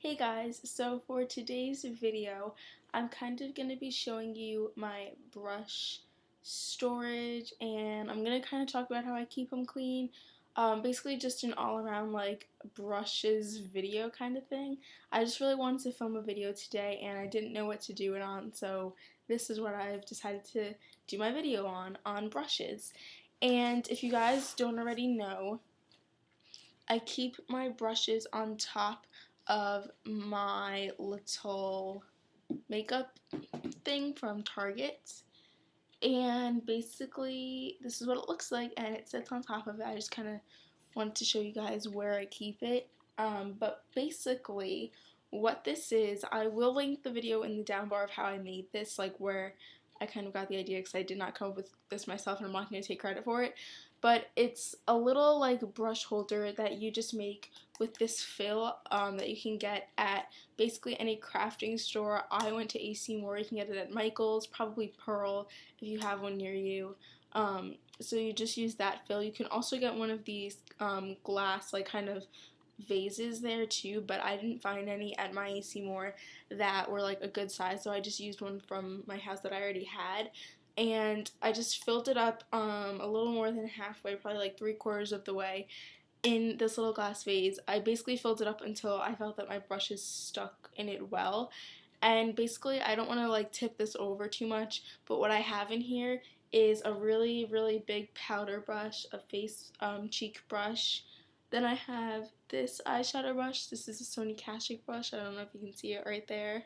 Hey guys, so for today's video, I'm kind of going to be showing you my brush storage, and I'm going to kind of talk about how I keep them clean. Basically just an all-around like brushes video kind of thing. I just really wanted to film a video today and I didn't know what to do it on, so this is what I've decided to do my video on brushes. And if you guys don't already know, I keep my brushes on top of my little makeup thing from Target, and basically this is what it looks like, and it sits on top of it. I just kind of wanted to show you guys where I keep it, but basically what this is, I will link the video in the down bar of how I made this, like where I kind of got the idea, because I did not come up with this myself and I'm not going to take credit for it. But it's a little like brush holder that you just make with this fill that you can get at basically any crafting store. I went to AC Moore. You can get it at Michael's, probably Pearl if you have one near you. So you just use that fill. You can also get one of these glass like kind of vases there too, but I didn't find any at my AC Moore that were like a good size, so I just used one from my house that I already had. And I just filled it up a little more than halfway, probably like 3/4 of the way, in this little glass vase. I basically filled it up until I felt that my brushes stuck in it well. And basically I don't want to like tip this over too much, but what I have in here is a really big powder brush, a face cheek brush. Then I have this eyeshadow brush. This is a Sony Kashik brush. I don't know if you can see it right there.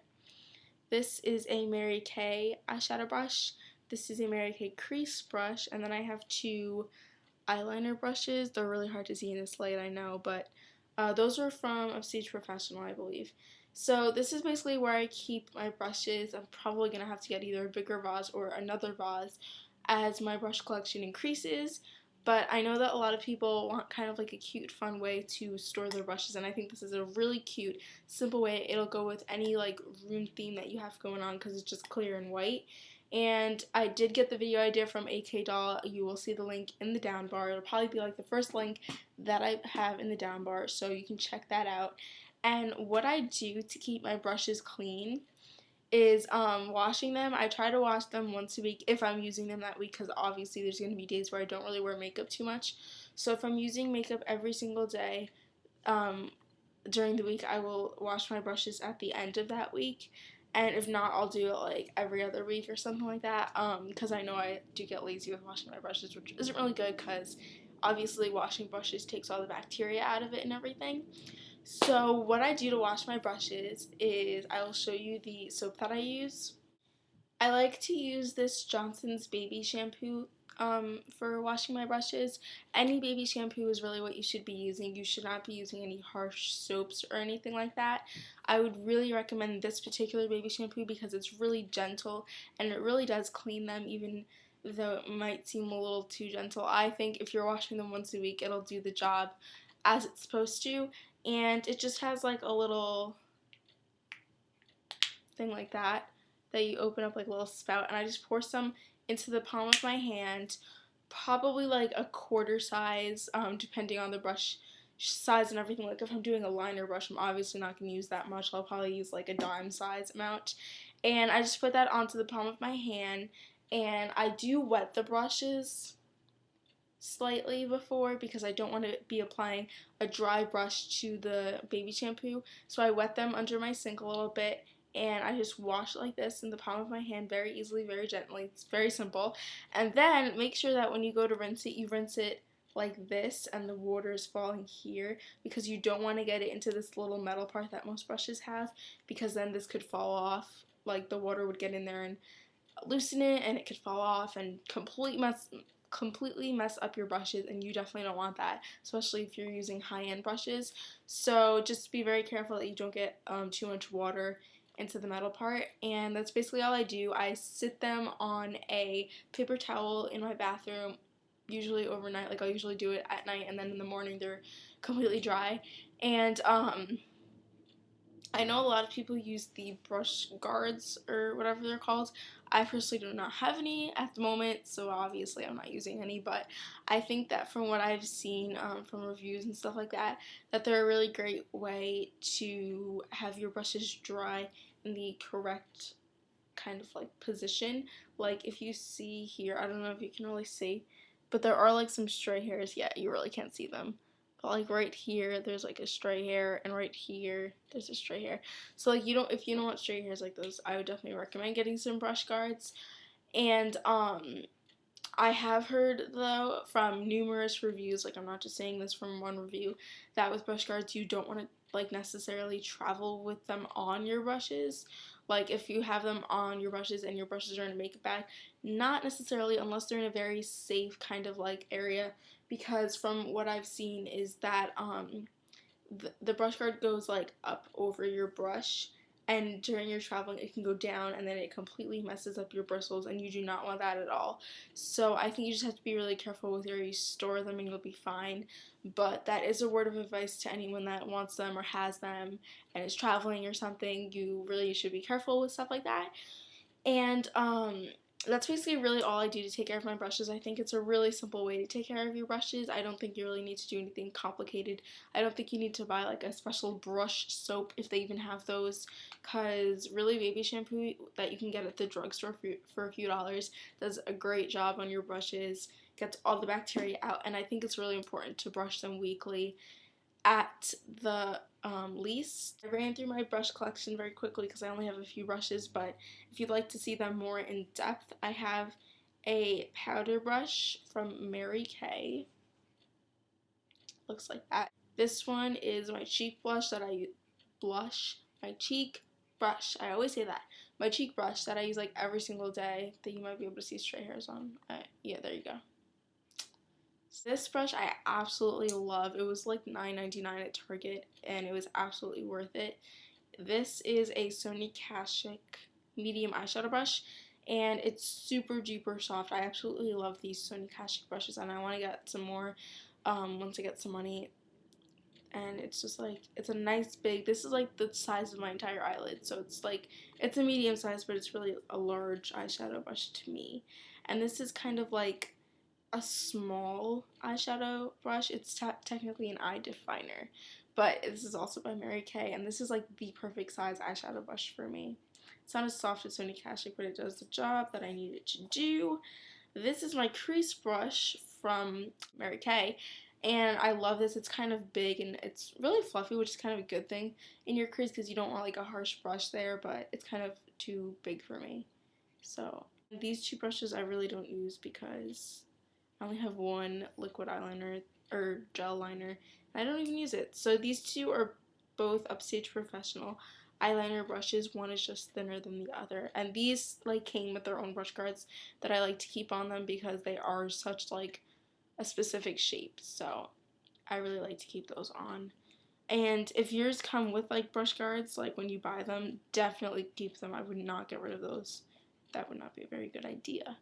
This is a Mary Kay eyeshadow brush. This is a Mary Kay crease brush. And then I have two eyeliner brushes. They're really hard to see in this light, I know, but those are from Upstage Professional, I believe. So this is basically where I keep my brushes. I'm probably going to have to get either a bigger vase or another vase as my brush collection increases. But I know that a lot of people want kind of like a cute, fun way to store their brushes, and I think this is a really cute, simple way. It'll go with any like room theme that you have going on because it's just clear and white. And I did get the video idea from AKAYDOLL. You will see the link in the down bar. It'll probably be like the first link that I have in the down bar, so you can check that out. And what I do to keep my brushes clean is washing them. I try to wash them once a week if I'm using them that week, because obviously there's going to be days where I don't really wear makeup too much. So if I'm using makeup every single day during the week, I will wash my brushes at the end of that week. And if not, I'll do it like every other week or something like that, because I know I do get lazy with washing my brushes, which isn't really good because obviously washing brushes takes all the bacteria out of it and everything. So what I do to wash my brushes is I will show you the soap that I use. I like to use this Johnson's baby shampoo for washing my brushes. Any baby shampoo is really what you should be using. You should not be using any harsh soaps or anything like that. I would really recommend this particular baby shampoo because it's really gentle and it really does clean them, even though it might seem a little too gentle. I think if you're washing them once a week, it'll do the job as it's supposed to. And it just has like a little thing like that you open up like a little spout, and I just pour some into the palm of my hand, probably like a quarter size, depending on the brush size and everything. Like if I'm doing a liner brush, I'm obviously not going to use that much. I'll probably use like a dime size amount, and I just put that onto the palm of my hand. And I do wet the brushes slightly before because I don't want to be applying a dry brush to the baby shampoo, so I wet them under my sink a little bit, and I just wash it like this in the palm of my hand very easily, very gently. It's very simple. And then make sure that when you go to rinse it, you rinse it like this and the water is falling here, because you don't want to get it into this little metal part that most brushes have, because then this could fall off. Like the water would get in there and loosen it and it could fall off and completely mess up your brushes, and you definitely don't want that, especially if you're using high-end brushes. So just be very careful that you don't get too much water into the metal part. And that's basically all I do. I sit them on a paper towel in my bathroom, usually overnight. Like I'll usually do it at night, and then in the morning they're completely dry. And I know a lot of people use the brush guards or whatever they're called. I personally do not have any at the moment, so obviously I'm not using any, but I think that from what I've seen from reviews and stuff like that, that they're a really great way to have your brushes dry in the correct kind of like position. Like if you see here, I don't know if you can really see, but there are like some stray hairs. Yeah, you really can't see them. But like right here, there's like a stray hair, and right here, there's a stray hair. So like if you don't want stray hairs like those, I would definitely recommend getting some brush guards. And I have heard though from numerous reviews, like I'm not just saying this from one review, that with brush guards you don't want to like necessarily travel with them on your brushes. Like if you have them on your brushes and your brushes are in a makeup bag, not necessarily unless they're in a very safe kind of like area, because from what I've seen is that the brush guard goes like up over your brush, and during your traveling it can go down and then it completely messes up your bristles, and you do not want that at all. So I think you just have to be really careful with where you store them and you'll be fine. But that is a word of advice to anyone that wants them or has them and is traveling or something. You really should be careful with stuff like that. And that's basically really all I do to take care of my brushes. I think it's a really simple way to take care of your brushes. I don't think you really need to do anything complicated. I don't think you need to buy like a special brush soap, if they even have those, because really baby shampoo that you can get at the drugstore for a few dollars does a great job on your brushes, gets all the bacteria out, and I think it's really important to brush them weekly at the least. I ran through my brush collection very quickly because I only have a few brushes, but if you'd like to see them more in depth, I have a powder brush from Mary Kay. Looks like that. This one is my cheek blush that I my cheek brush. I always say that. My cheek brush that I use like every single day that you might be able to see stray hairs on. Yeah, there you go. This brush I absolutely love. It was like $9.99 at Target and it was absolutely worth it. This is a Sony Kashik medium eyeshadow brush and it's super duper soft. I absolutely love these Sony Kashik brushes and I want to get some more once I get some money. And it's just like, it's a nice big, this is like the size of my entire eyelid, so it's like, it's a medium size, but it's really a large eyeshadow brush to me. And this is kind of like a small eyeshadow brush. It's technically an eye definer, but this is also by Mary Kay, and this is like the perfect size eyeshadow brush for me. It's not as soft as Sony Kashik, but it does the job that I need it to do. This is my crease brush from Mary Kay, and I love this. It's kind of big and it's really fluffy, which is kind of a good thing in your crease because you don't want like a harsh brush there, but it's kind of too big for me. So these two brushes I really don't use because I only have one liquid eyeliner or gel liner and I don't even use it. So these two are both Upstage Professional eyeliner brushes. One is just thinner than the other, and these like came with their own brush guards that I like to keep on them because they are such like a specific shape, so I really like to keep those on. And if yours come with like brush guards, like when you buy them, definitely keep them. I would not get rid of those. That would not be a very good idea.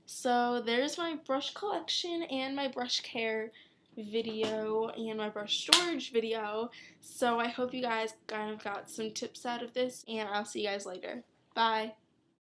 So there's my brush collection and my brush care video and my brush storage video. So I hope you guys kind of got some tips out of this, and I'll see you guys later. Bye!